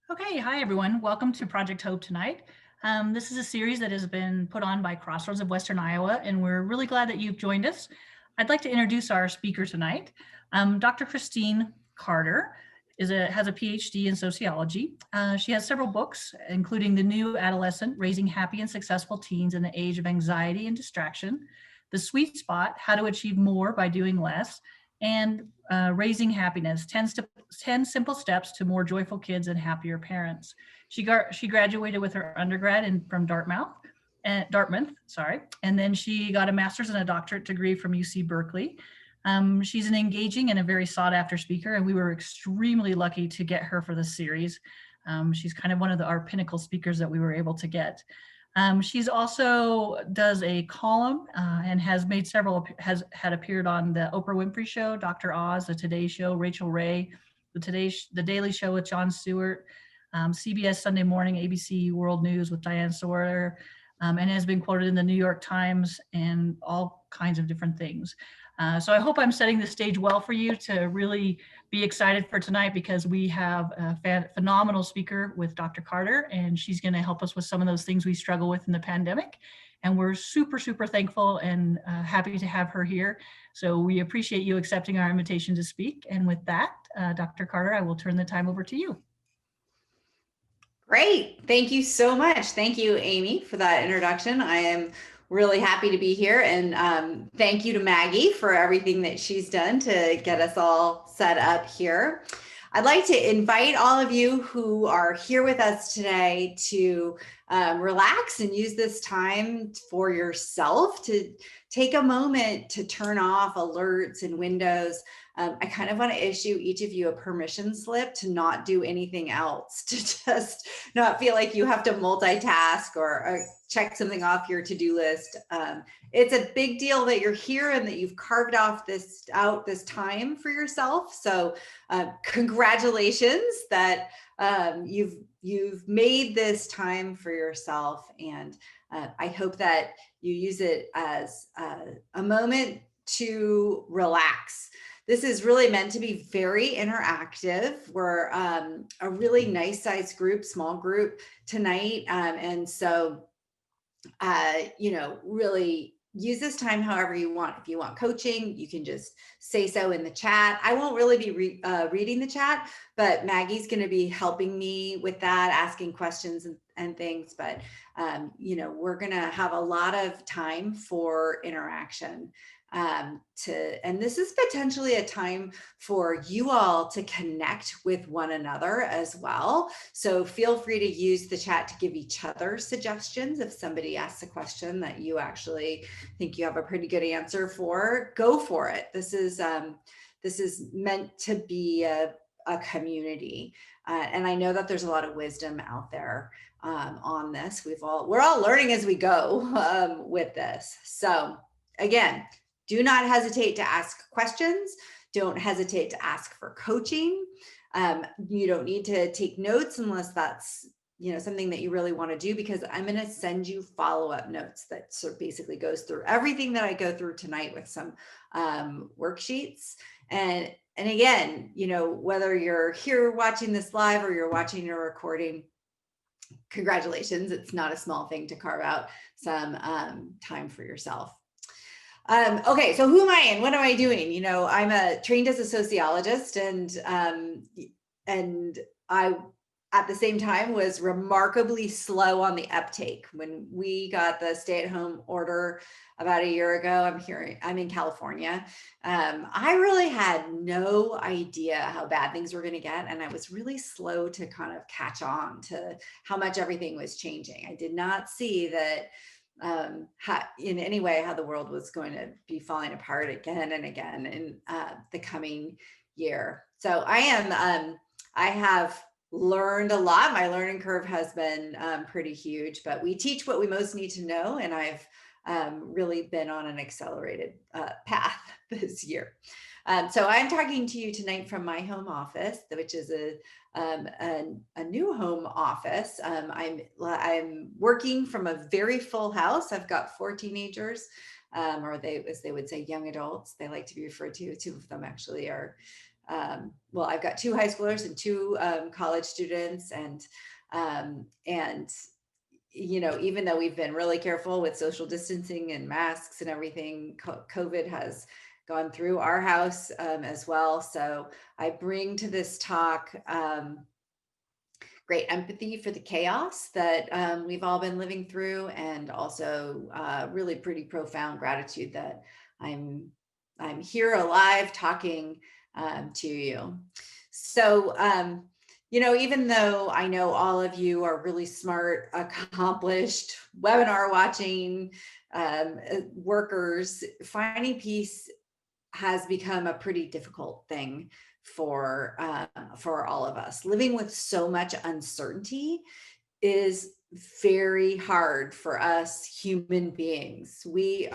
Okay, hi everyone. Welcome to Project Hope tonight. This is a series that has been put on by Crossroads of Western Iowa, and we're really glad that you've joined us. I'd like to introduce our speaker tonight. Dr. Christine Carter has a PhD in sociology. She has several books, including The New Adolescent, Raising Happy and Successful Teens in the Age of Anxiety and Distraction, The Sweet Spot, How to Achieve More by Doing Less, and Raising Happiness, 10 Simple Steps to More Joyful Kids and Happier Parents. She graduated with her undergrad from Dartmouth, sorry, and then she got a master's and a doctorate degree from UC Berkeley. She's an engaging and a very sought after speaker, and we were extremely lucky to get her for this series. She's kind of one of our pinnacle speakers that we were able to get. She's also does a column and has had appeared on the Oprah Winfrey Show, Dr. Oz, the Today Show, Rachel Ray, the Daily Show with Jon Stewart, CBS Sunday Morning, ABC World News with Diane Sawyer, and has been quoted in the New York Times and all kinds of different things. So I hope I'm setting the stage well for you to really be excited for tonight, because we have a phenomenal speaker with Dr. Carter, and she's going to help us with some of those things we struggle with in the pandemic. And we're super, super thankful and happy to have her here. So we appreciate you accepting our invitation to speak. And with that, Dr. Carter, I will turn the time over to you. Great. Thank you so much. Thank you, Amy, for that introduction. I am really happy to be here. And thank you to Maggie for everything that she's done to get us all set up here. I'd like to invite all of you who are here with us today to relax and use this time for yourself, to take a moment to turn off alerts and windows. I kind of want to issue each of you a permission slip to not do anything else, to just not feel like you have to multitask or check something off your to-do list. It's a big deal that you're here and that you've carved off this time for yourself. So congratulations that you've made this time for yourself. And I hope that you use it as a moment to relax. This is really meant to be very interactive. We're a really nice sized group, small group tonight. And so, really use this time however you want. If you want coaching, you can just say so in the chat. I won't really be reading the chat, but Maggie's going to be helping me with that, asking questions and things. But, we're going to have a lot of time for interaction. And this is potentially a time for you all to connect with one another as well. So feel free to use the chat to give each other suggestions. If somebody asks a question that you actually think you have a pretty good answer for, go for it. This is meant to be a community. And I know that there's a lot of wisdom out there on this. We're all learning as we go with this. So again, do not hesitate to ask questions. Don't hesitate to ask for coaching. You don't need to take notes unless that's something that you really want to do, because I'm going to send you follow-up notes that sort of basically goes through everything that I go through tonight with some worksheets. And again, whether you're here watching this live or you're watching a recording, congratulations. It's not a small thing to carve out some time for yourself. Okay, so who am I and what am I doing? I'm trained as a sociologist, and I, at the same time, was remarkably slow on the uptake. When we got the stay-at-home order about a year ago, I'm in California. I really had no idea how bad things were going to get, and I was really slow to kind of catch on to how much everything was changing. I did not see that in any way how the world was going to be falling apart again and again in the coming year. So I have learned a lot. My learning curve has been pretty huge, but we teach what we most need to know, and I've really been on an accelerated path this year. So I'm talking to you tonight from my home office, which is a new home office. I'm working from a very full house. I've got 4 teenagers, or as they would say, young adults. They like to be referred to. 2 of them actually are well, I've got 2 high schoolers and 2 college students, and you know, even though we've been really careful with social distancing and masks and everything, COVID has gone through our house as well. So I bring to this talk great empathy for the chaos that we've all been living through, and also really pretty profound gratitude that I'm I'm here alive talking to you. So you know, even though I know all of you are really smart, accomplished, webinar watching workers, finding peace has become a pretty difficult thing for all of us. Living with so much uncertainty is very hard for us human beings. We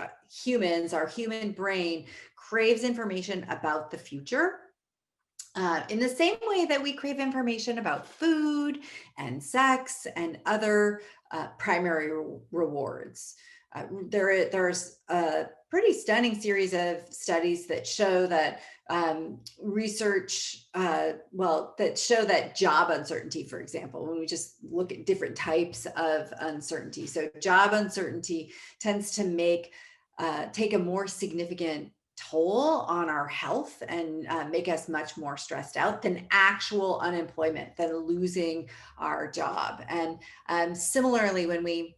humans, our human brain craves information about the future. In the same way that we crave information about food and sex and other primary rewards. There's a pretty stunning series of studies that show that that show that job uncertainty, for example, when we just look at different types of uncertainty. So job uncertainty tends to take a more significant toll on our health and make us much more stressed out than actual unemployment, than losing our job. And similarly, when we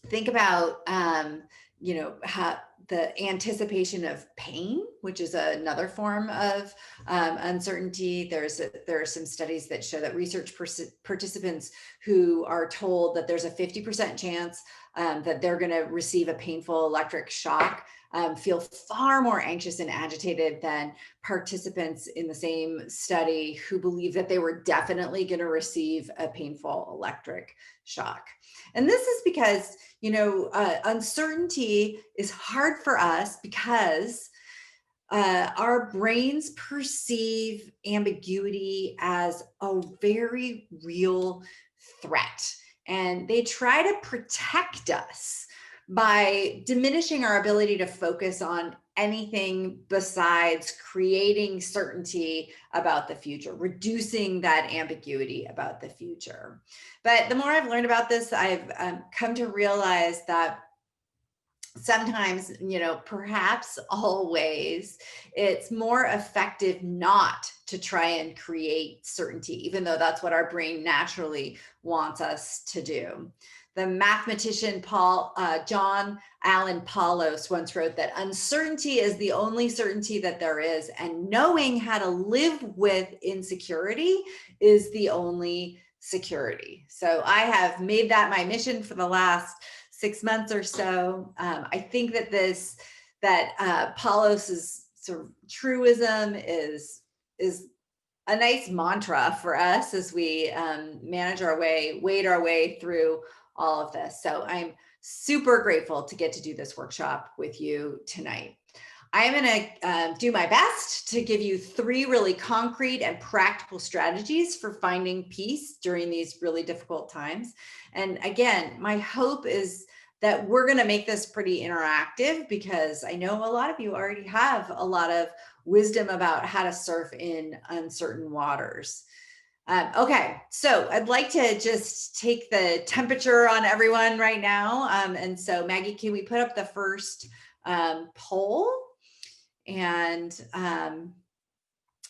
think about the anticipation of pain, which is another form of uncertainty. There are some studies that show that research participants who are told that there's a 50% chance that they're going to receive a painful electric shock feel far more anxious and agitated than participants in the same study who believe that they were definitely going to receive a painful electric shock. And this is because, uncertainty is hard for us because our brains perceive ambiguity as a very real threat. And they try to protect us by diminishing our ability to focus on anything besides creating certainty about the future, reducing that ambiguity about the future. But the more I've learned about this, I've come to realize that sometimes, perhaps always, it's more effective not to try and create certainty, even though that's what our brain naturally wants us to do. The mathematician John Allen Paulos once wrote that uncertainty is the only certainty that there is, and knowing how to live with insecurity is the only security. So I have made that my mission for the last 6 months or so. I think that Paulos's sort of truism is a nice mantra for us as we wade our way through all of this. So I'm super grateful to get to do this workshop with you tonight. I'm going to do my best to give you 3 really concrete and practical strategies for finding peace during these really difficult times. And again, my hope is that we're going to make this pretty interactive, because I know a lot of you already have a lot of wisdom about how to surf in uncertain waters. Okay, so I'd like to just take the temperature on everyone right now. And so Maggie, can we put up the first poll? And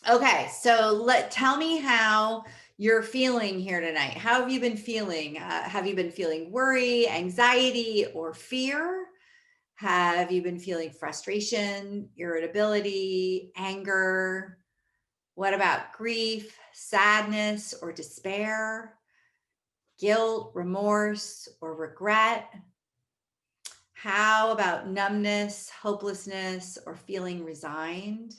okay, so tell me how you're feeling here tonight. How have you been feeling? Have you been feeling worry, anxiety, or fear? Have you been feeling frustration, irritability, anger? What about grief, sadness, or despair? Guilt, remorse, or regret? How about numbness, hopelessness, or feeling resigned?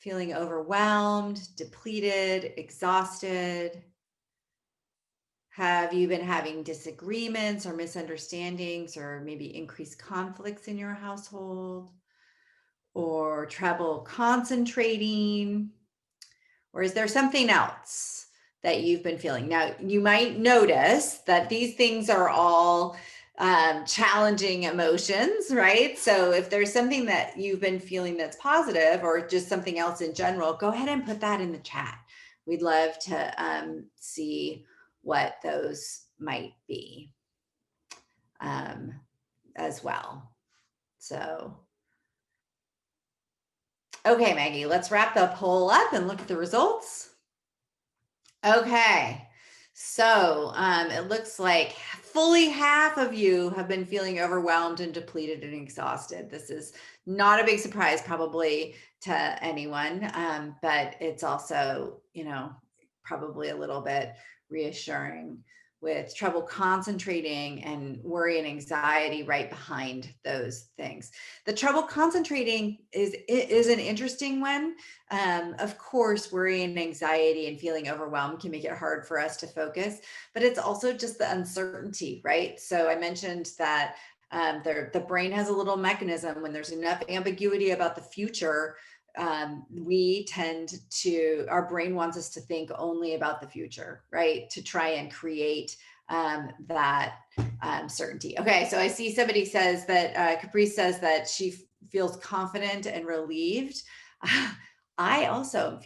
Feeling overwhelmed, depleted, exhausted? Have you been having disagreements or misunderstandings, or maybe increased conflicts in your household? Or trouble concentrating? Or is there something else that you've been feeling? Now, you might notice that these things are all challenging emotions, right? So if there's something that you've been feeling that's positive or just something else in general, go ahead and put that in the chat. We'd love to see what those might be as well. So, okay, Maggie, let's wrap the poll up and look at the results. Okay, so it looks like fully half of you have been feeling overwhelmed and depleted and exhausted. This is not a big surprise probably to anyone, but it's also, probably a little bit reassuring with trouble concentrating and worry and anxiety right behind those things. The trouble concentrating is an interesting one. Of course, worry and anxiety and feeling overwhelmed can make it hard for us to focus, but it's also just the uncertainty, right? So I mentioned that the brain has a little mechanism when there's enough ambiguity about the future. Our brain wants us to think only about the future, right? To try and create that certainty. Okay, so I see somebody says that Caprice says that she feels confident and relieved. I also